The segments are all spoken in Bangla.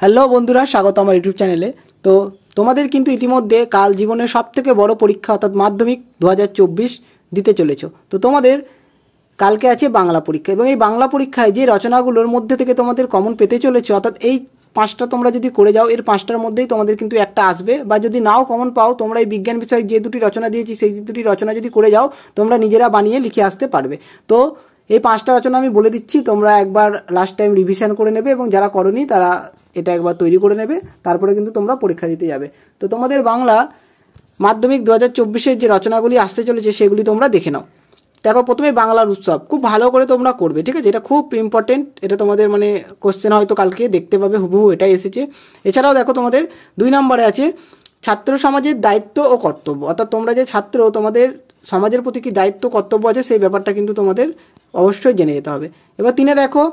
হ্যালো বন্ধুরা, স্বাগত আমার ইউটিউব চ্যানেলে। তো তোমাদের কিন্তু ইতিমধ্যে কাল জীবনের সবথেকে বড় পরীক্ষা অর্থাৎ মাধ্যমিক 2024 দিতে চলেছো। তো তোমাদের কালকে আছে বাংলা পরীক্ষা, এবং এই বাংলা পরীক্ষায় যে রচনাগুলোর মধ্যে থেকে তোমাদের কমন পেতে চলেছে, অর্থাৎ এই পাঁচটা তোমরা যদি করে যাও, এর পাঁচটার মধ্যেই তোমাদের কিন্তু একটা আসবে, বা যদি নাও কমন পাও, তোমরা এই বিজ্ঞান বিষয়ে যে দুটি রচনা দিয়েছি সেই দুটি রচনা যদি করে যাও, তোমরা নিজেরা বানিয়ে লিখে আসতে পারবে। তো এই পাঁচটা রচনা আমি বলে দিচ্ছি, তোমরা একবার লাস্ট টাইম রিভিশন করে নেবে, এবং যারা করনি তারা এটা একবার তৈরি করে নেবে, তারপরে কিন্তু তোমরা পরীক্ষা দিতে যাবে। তো তোমাদের বাংলা মাধ্যমিক 2024-এর যে রচনাগুলি আসতে চলেছে সেগুলি তোমরা দেখে নাও। দেখো, প্রথমে বাংলার উৎসব খুব ভালো করে তোমরা করবে, ঠিক আছে? এটা খুব ইম্পর্টেন্ট, এটা তোমাদের মানে কোশ্চেন হয়তো কালকে দেখতে পাবে, হুবহু এটাই এসেছে। এছাড়াও দেখো, তোমাদের 2 নম্বরে আছে ছাত্র সমাজের দায়িত্ব ও কর্তব্য, অর্থাৎ তোমরা যে ছাত্র, তোমাদের সমাজের প্রতি কী দায়িত্ব কর্তব্য আছে সেই ব্যাপারটা কিন্তু তোমাদের অবশ্যই জেনে যেতে হবে। এবার 3-এ দেখো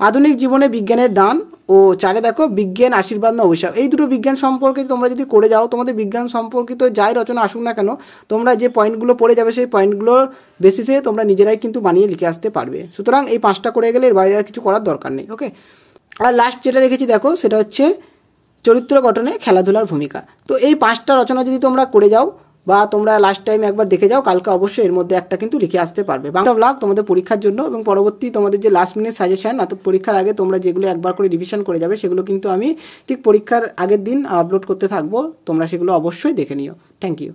আধুনিক জীবনে বিজ্ঞানের দান, ও 4-এ দেখো বিজ্ঞান আশীর্বাদ না অভিশাপ। এই দুটো বিজ্ঞান সম্পর্কে তোমরা যদি করে যাও, তোমাদের বিজ্ঞান সম্পর্কিত যাই রচনা আসুক না কেন, তোমরা যে পয়েন্টগুলো পড়ে যাবে সেই পয়েন্টগুলোর বেসিসে তোমরা নিজেরাই কিন্তু বানিয়ে লিখে আসতে পারবে। সুতরাং এই 5টা করে গেলে এর বাইরে আর কিছু করার দরকার নেই। ওকে, আর লাস্ট যেটা রেখেছি দেখো, সেটা হচ্ছে চরিত্র গঠনে খেলাধুলার ভূমিকা। তো এই 5টা রচনা যদি তোমরা করে যাও, বা তোমরা লাস্ট টাইম একবার দেখে যাও, কালকে অবশ্যই এর মধ্যে একটা কিন্তু লিখে আসতে পারবে। বাংলা ব্লগ তোমাদের পরীক্ষার জন্য, এবং পরবর্তী তোমাদের যে লাস্ট মিনিট সাজেশন, অর্থাৎ পরীক্ষার আগে তোমরা যেগুলো একবার করে রিভিশন করে যাবে, সেগুলো কিন্তু আমি ঠিক পরীক্ষার আগের দিন আপলোড করতে থাকবো। তোমরা সেগুলো অবশ্যই দেখে নিও। Thank you.